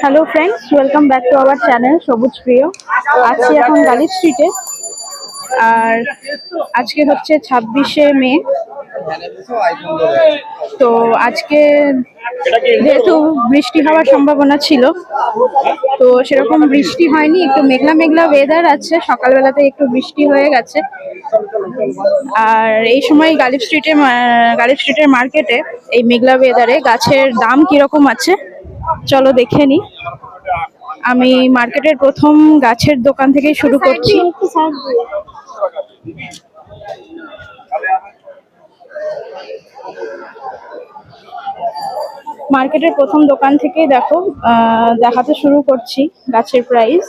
Hello friends, welcome back to our channel সবুজ প্রিয়। আছি এখন গালি স্ট্রিটে। আর আজকে হচ্ছে 26শে মে। তো আজকে যেহেতু বৃষ্টি হওয়ার সম্ভাবনা ছিল, তো সেরকম বৃষ্টি হয়নি, একটু মেঘলা মেঘলা ওয়েদার আছে। সকালবেলাতে একটু বৃষ্টি হয়ে গেছে। আর এই সময় গালিব স্ট্রিটের মার্কেটে এই মেঘলা ওয়েদারে গাছের দাম কিরকম আছে চলো দেখে নি। আমি মার্কেটের প্রথম গাছের দোকান থেকে শুরু করছি। মার্কেটের প্রথম দোকান থেকেই দেখো দেখাতে শুরু করছি গাছের প্রাইস।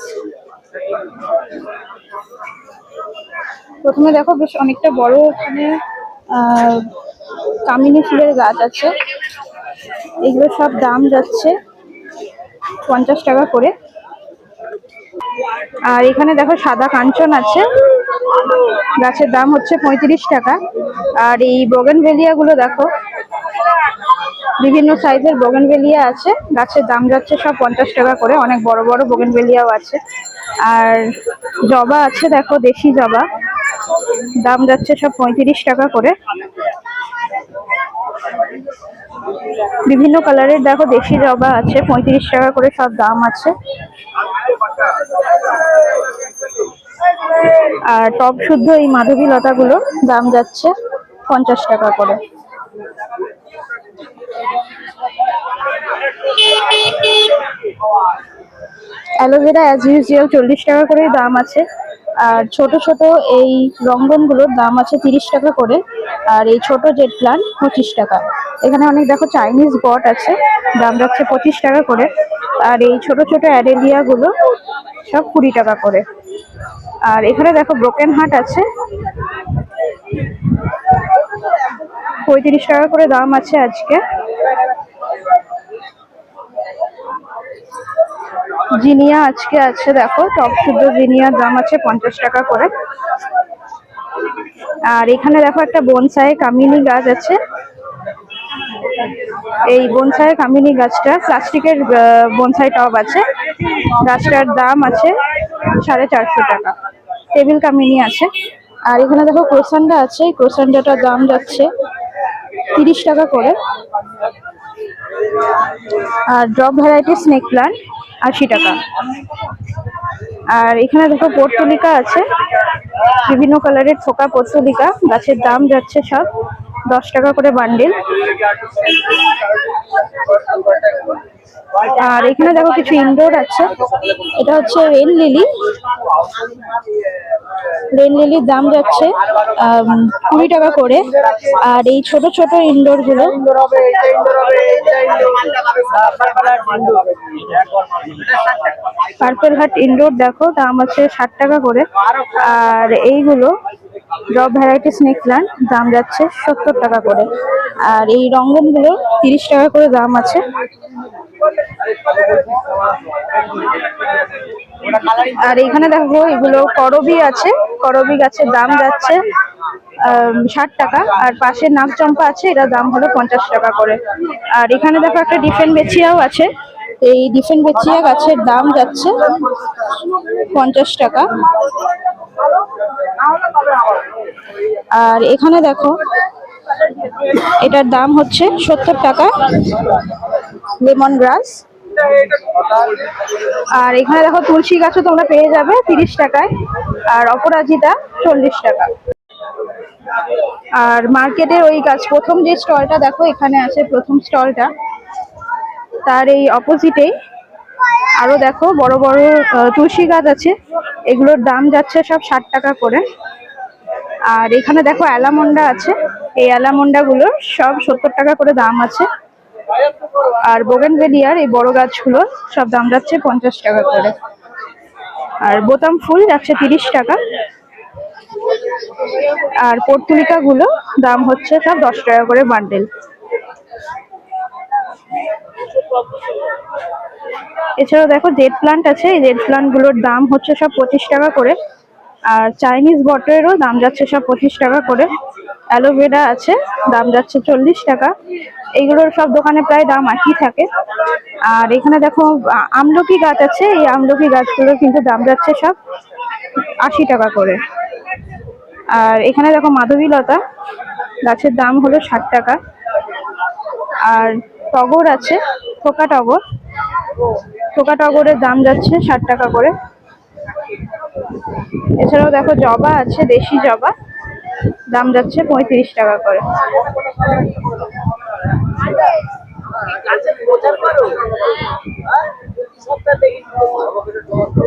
প্রথমে দেখো বেশ অনেকটা বড় ওখানে কামিনী ফুলের গাছ আছে। এগুলো সব দাম যাচ্ছে 50 টাকা করে। আর এখানে দেখো সাদা কাঞ্চন আছে, গাছের দাম হচ্ছে 35 টাকা। আর এই বোগেনভেলিয়া গুলো দেখো, বিভিন্ন সাইজের বোগেনভেলিয়া আছে, গাছের দাম যাচ্ছে সব 50 টাকা করে। অনেক বড় বড় বোগেনভেলিয়াও আছে। আর জবা আছে দেখো, দেশি জবা, দাম যাচ্ছে সব 35 টাকা করে। বিভিন্ন কালারের দেখো দেশি জবা আছে, 35 টাকা করে সব দাম আছে। আর টব শুদ্ধ এই মাধবী লতাগুলোর দাম যাচ্ছে 50 টাকা করে। অ্যালোভেরা অ্যাজ ইউজুয়াল 40 টাকা করে দাম আছে। আর ছোট ছোট এই রঙ্গন গুলোর দাম আছে 30 টাকা করে। আর এই ছোট জেড প্লান্ট 25 টাকা। এখানে অনেক দেখো চাইনিজ বট আছে, দাম যাচ্ছে 25 টাকা করে। আর এই ছোট ছোট অ্যাডেলিয়া গুলো সব 20 টাকা করে। আর এখানে দেখো ব্রোকেন হার্ট আছে, 35 টাকা করে দাম আছে আজকে। জিনিয়া আজকে আছে দেখো, টপ শুদ্ধ জিনিয়ার দাম আছে 50 টাকা করে। আর এখানে দেখো একটা বনসাই কামিনী গাছ আছে। এই বনসাই কামিনী গাছটা প্লাস্টিকের বনসাই টব আছে, গাছটার দাম আছে 450 টাকা। টেবিল কামিনী আছে। আর এখানে দেখো ক্রোসান্ডা আছে, এই ক্রোসান্ডাটার দাম যাচ্ছে 30 টাকা করে। আর ড্রপ ভ্যারাইটি স্নেক প্লান্ট 80 টাকা। আর এখানে দেখো পর্তুলিকা আছে, বিভিন্ন কালারের থোকা পর্তুলিকা, গাছের দাম যাচ্ছে সব 10 টাকা করে বান্ডিল। আর এখানে দেখো কিছু ইনডোর আছে, এটা হচ্ছে রেন লিলি। রেন লিলির দাম যাচ্ছে 20 টাকা করে। আর এই ছোট ছোট ইনডোর গুলো পার্পল হার্ট ইনডোর দেখো, দাম আছে 60 টাকা করে। আর এইগুলো ড্রপ ভ্যারাইটি স্নেক প্লান্ট, দাম যাচ্ছে 70 টাকা করে। আর এই রঙ্গন গুলো 30 টাকা করে দাম আছে। আর এখানে দেখো এগুলো করবি আছে, করবি গাছের দাম যাচ্ছে 60 টাকা। আর পাশে নাগচম্পা আছে, এটার দাম হলো 50 টাকা করে। আর এখানে দেখো একটা ডিফেন বেচিয়াও আছে, এই ডিফেন বেচিয়া গাছের দাম যাচ্ছে 50 টাকা। আর এখানে দেখো এটার দাম হচ্ছে 70 টাকা, লেমন গ্রাস। আর এখানে দেখো তুলসী গাছও তোমরা পেয়ে যাবে 30 টাকায়। আর অপরাজিতা 40 টাকা। আর মার্কেটের ওই গাছ প্রথম যে স্টলটা দেখো এখানে আছে, প্রথম স্টলটা, তার এই অপোজিটেই আরো দেখো বড় বড় তুলসী গাছ আছে, এগুলোর দাম যাচ্ছে সব 60 টাকা করে। আর এখানে দেখো অ্যালামন্ডা আছে, এই অ্যালামন্ডা গুলোর সব 70 টাকা করে দাম আছে। আর বোগেনভেলিয়ার এই বড় গাছগুলো সব দাম যাচ্ছে 50 টাকা করে। আর বোতাম ফুল যাচ্ছে 30 টাকা। আর পর্তুলিকা গুলো দাম হচ্ছে সব 10 টাকা করে বান্ডেল। এছাড়াও দেখো জেড প্লান্ট আছে, এই জেড প্লান্ট গুলোর দাম হচ্ছে সব 25 টাকা করে। আর চাইনিজ বটেরও দাম যাচ্ছে সব 25 টাকা করে। অ্যালোভেরা আছে, দাম যাচ্ছে 40 টাকা। এইগুলোর সব দোকানে প্রায় দাম একই থাকে। আর এখানে দেখো আমলকি গাছ আছে, এই আমলকি গাছগুলোর কিন্তু দাম যাচ্ছে সব 80 টাকা করে। আর এখানে দেখো মাধবীলতা গাছের দাম হলো 60 টাকা। আর টগর আছে, থোকা টগর, থোকা টগরের দাম যাচ্ছে 60 টাকা করে। এছাড়াও দেখো জবা আছে, দেশি জবা, দাম যাচ্ছে 35 টাকা করে।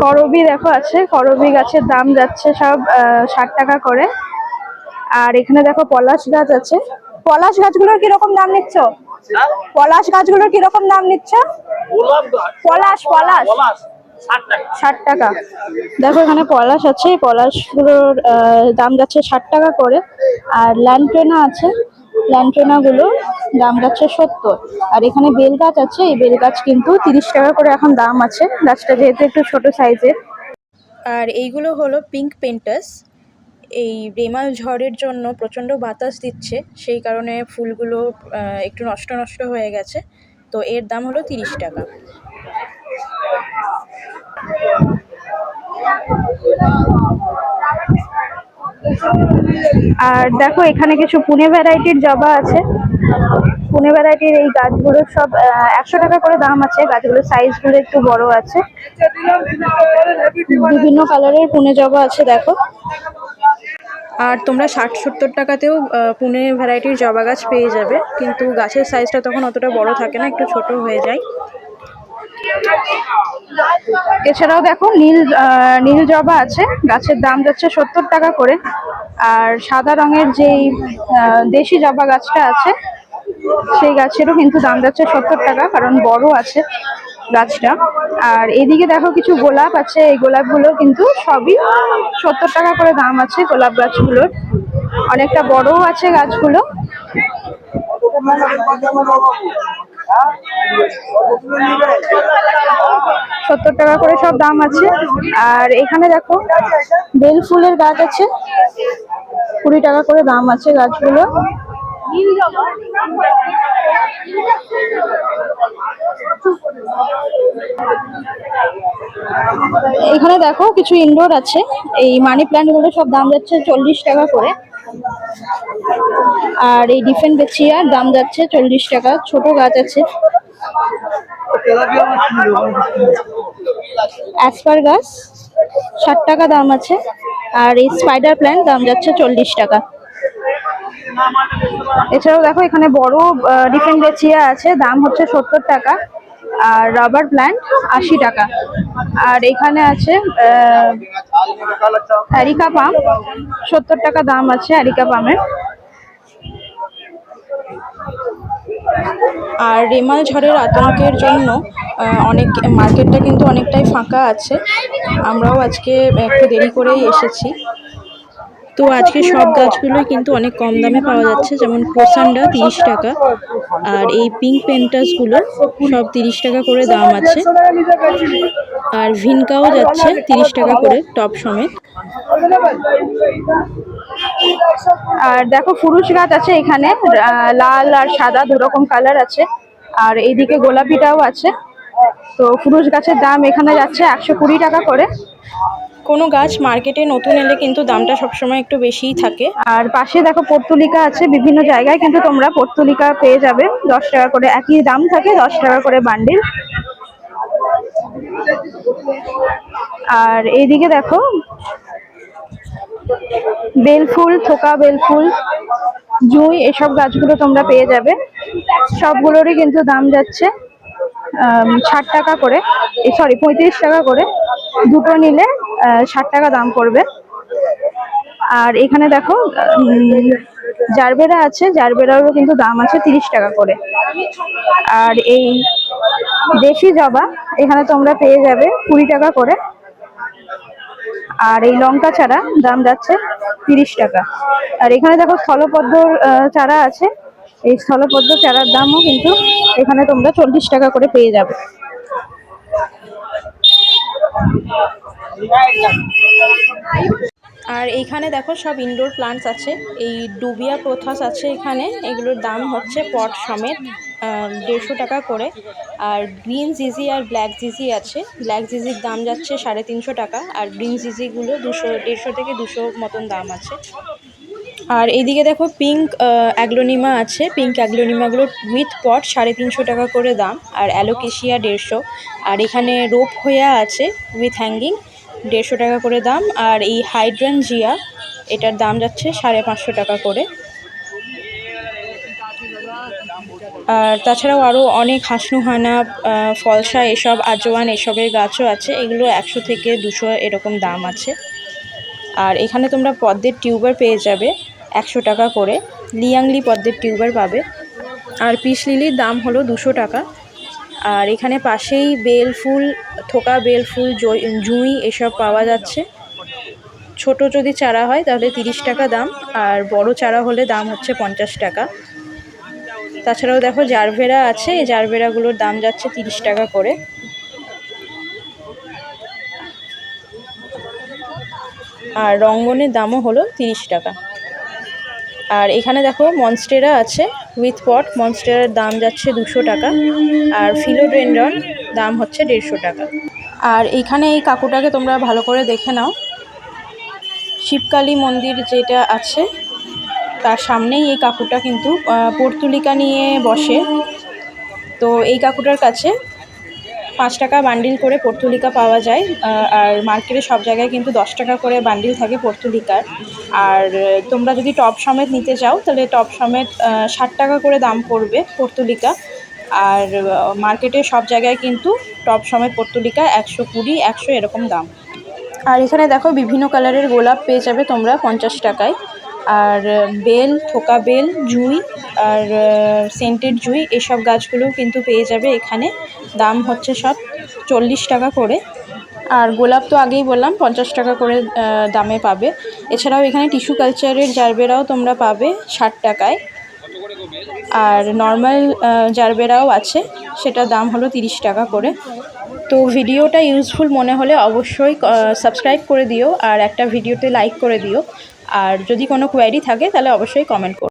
করবি দেখো আছে, করবি গাছের দাম যাচ্ছে সব 60 টাকা করে। আর এখানে দেখো পলাশ গাছ আছে। পলাশ গাছগুলোর কিরকম দাম নিচ্ছ? পলাশ গাছগুলোর কিরকম দাম নিচ্ছ? পলাশ পলাশ 60 টাকা। দেখো এখানে পলাশ আছে, পলাশগুলোর দাম যাচ্ছে 60 টাকা করে। আর ল্যান্টেনা আছে, ল্যান্টেনা গুলো দাম যাচ্ছে 70। আর এখানে বেল গাছ আছে, এই বেল গাছ কিন্তু 30 টাকা করে এখন দাম আছে, গাছটা যেহেতু একটু ছোট সাইজের। আর এইগুলো হলো পিঙ্ক পেন্টাস। এই রেমাল ঝড়ের জন্য প্রচণ্ড বাতাস দিচ্ছে, সেই কারণে ফুলগুলো একটু নষ্ট নষ্ট হয়ে গেছে। তো এর দাম হলো 30 টাকা। আর দেখো এখানে কিছু পুনে ভ্যারাইটির জবা আছে। পুনে ভ্যারাইটির এই গাছগুলোর সব 100 টাকা করে দাম আছে। গাছগুলোর সাইজগুলো একটু বড় আছে, বিভিন্ন কালারের পুনে জবা আছে দেখো। আর তোমরা 60-70 টাকাতেও পুনে ভ্যারাইটির জবা গাছ পেয়ে যাবে, কিন্তু গাছের সাইজটা তখন অতটা বড় থাকে না, একটু ছোট হয়ে যায়। এছাড়াও দেখো নীল জবা আছে, গাছের দাম যাচ্ছে 70 টাকা করে। আর সাদা রঙের যেই দেশি জবা গাছটা আছে, সেই গাছেরও কিন্তু দাম যাচ্ছে 70 টাকা, কারণ বড় আছে গাছটা। আর এদিকে দেখো কিছু গোলাপ আছে, এই গোলাপগুলো কিন্তু সবই 70 টাকা করে দাম আছে। গোলাপ গাছগুলোর অনেকটা বড়ও আছে গাছগুলো। 70 টাকা করে সব দাম আছে। আর এখানে দেখো বেল ফুলের গাছ আছে, 20 টাকা করে দাম আছে গাছগুলো। এখানে দেখো কিছু ইনডোর আছে, এই মানি প্ল্যান্ট গুলো সব দাম যাচ্ছে 40 টাকা করে। আর এই ডিফেন্ডেচিয়ার দাম যাচ্ছে 40 টাকা, ছোট গাছ আছে। অ্যাসপারগাস 60 টাকা দাম আছে। আর এই স্পাইডার প্ল্যান্ট দাম যাচ্ছে 40 টাকা। এছাড়াও দেখো এখানে বড় ডিফেন্ডেচিয়া আছে, দাম হচ্ছে 70 টাকা। আর রাবার প্ল্যান্ট 80 টাকা। আর এখানে আছে অ্যারিকা পাম, 70 টাকা দাম আছে অ্যারিকা পামের। আর রেমাল ঝড়ের আতঙ্কের জন্য অনেক মার্কেটটা কিন্তু অনেকটাই ফাঁকা আছে। আমরাও আজকে একটু দেরি করেই এসেছি। তো আজকে সব গাছগুলোই কিন্তু অনেক কম দামে পাওয়া যাচ্ছে, যেমন ক্রোসান্ডা 30 টাকা। আর এই পিঙ্ক পেন্টাসগুলো সব 30 টাকা করে দাম আছে। আর ভিনকাও যাচ্ছে 30 টাকা করে টপ সমেত। আর দেখো ফুরুষ গাছ আছে এখানে, লাল আর সাদা দুরকম কালার আছে। আর এইদিকে গোলাপিটাও আছে। তো ফুরুষ গাছের দাম এখানে যাচ্ছে 120 টাকা করে। কোনো গাছ মার্কেটে নতুন এলে কিন্তু দামটা সবসময় একটু বেশিই থাকে। আর পাশে দেখো পর্তুলিকা আছে, বিভিন্ন জায়গায় কিন্তু তোমরা পর্তুলিকা পেয়ে যাবে 10 টাকা করে, একই দাম থাকে 10 টাকা করে বান্ডিল। আর এইদিকে দেখো বেলফুল, থোকা বেলফুল, জুঁই, এসব গাছগুলো তোমরা পেয়ে যাবে। সবগুলোরই কিন্তু দাম যাচ্ছে 60 টাকা করে, সরি 35 টাকা করে। দুটো নিলে 60 টাকা দাম পড়বে। আর এখানে দেখো জারবেরা আছে, জারবেরারও কিন্তু দাম আছে 30 টাকা করে। আর এই দেশি জবা এখানে তোমরা পেয়ে যাবে 20 টাকা করে। আর এই লঙ্কা চারা দাম যাচ্ছে 30 টাকা। আর এখানে দেখো স্থলপদ্মর চারা আছে, এই স্থলপদ্ম চারার দামও কিন্তু এখানে তোমরা 40 টাকা করে পেয়ে যাবে। আর এইখানে দেখো সব ইনডোর প্লান্টস আছে। এই ডুবিয়া প্রথাস আছে এখানে, এগুলোর দাম হচ্ছে পট সমেত 150 টাকা করে। আর গ্রিন জিজি আর ব্ল্যাক জিজি আছে, ব্ল্যাক জিজির দাম যাচ্ছে 350 টাকা, আর গ্রিন জিজিগুলো 150 থেকে 200 মতন দাম আছে। আর এইদিকে দেখো পিঙ্ক অ্যাগ্লোনিমা আছে, পিঙ্ক অ্যাগ্লোনিমাগুলো উইথ পট 350 টাকা করে দাম, আর অ্যালোকেশিয়া 150। আর এখানে রোপ হোয়া আছে উইথ হ্যাঙ্গিং, 150 টাকা করে দাম। আর এই হাইড্রানজিয়া, এটার দাম যাচ্ছে 550 টাকা করে। আর তাছাড়াও আরও অনেক হাসনুহানা, ফলসা, এসব আজওয়ান এসবের গাছও আছে, এগুলো 100 থেকে 200 এরকম দাম আছে। আর এখানে তোমরা পদ্মের টিউবার পেয়ে যাবে 100 টাকা করে, লিয়াংলি পদ্মের টিউবার পাবে। আর পিস লিলির দাম হলো 200 টাকা। আর এখানে পাশেই বেল ফুল, থোকা বেল ফুল, জুঁই এসব পাওয়া যাচ্ছে। ছোট যদি চারা হয় তাহলে 30 টাকা দাম, আর বড় চারা হলে দাম হচ্ছে 50 টাকা। তাছাড়াও দেখো জারভেরা আছে, এই জারভেরাগুলোর দাম যাচ্ছে 30 টাকা করে। আর রঙ্গনের দামও হলো 30 টাকা। আর এখানে দেখো মনস্টেরা আছে উইথ পট, মনস্টেরার দাম যাচ্ছে 200 টাকা। আর ফিলোডেন্ড্রন দাম হচ্ছে 150 টাকা। আর এইখানে এই কাকুটাকে তোমরা ভালো করে দেখে নাও, শিবকালী মন্দির যেটা আছে তার সামনেই এই কাকুটা কিন্তু পর্তুলিকা নিয়ে বসে। তো এই কাকুটার কাছে 5 টাকা বান্ডিল করে পর্তুলিকা পাওয়া যায়। আর মার্কেটে সব জায়গায় কিন্তু 10 টাকা করে বান্ডিল থাকে পর্তুলিকার। আর তোমরা যদি টব সমেত নিতে চাও তাহলে টব সমেত 60 টাকা করে দাম পড়বে পর্তুলিকা। আর মার্কেটে সব জায়গায় কিন্তু টব সমেত পর্তুলিকা 120, 100 এরকম দাম। আর এখানে দেখো বিভিন্ন কালারের গোলাপ পেয়ে যাবে তোমরা 50 টাকায়। আর বেল, থোকা বেল, জুঁই আর সেন্টেড জুঁই এসব গাছগুলোও কিন্তু পেয়ে যাবে এখানে, দাম হচ্ছে সব 40 টাকা করে। আর গোলাপ তো আগেই বললাম 50 টাকা করে দামে পাবে। এছাড়াও এখানে টিস্যু কালচারের জারবেরাও তোমরা পাবে 60 টাকায়। আর নর্মাল জারবেরাও আছে, সেটার দাম হলো 30 টাকা করে। তো ভিডিওটা ইউজফুল মনে হলে অবশ্যই সাবস্ক্রাইব করে দিও, আর একটা ভিডিওতে লাইক করে দিও। আর যদি কোনো কোয়ারি থাকে তাহলে অবশ্যই কমেন্ট করো।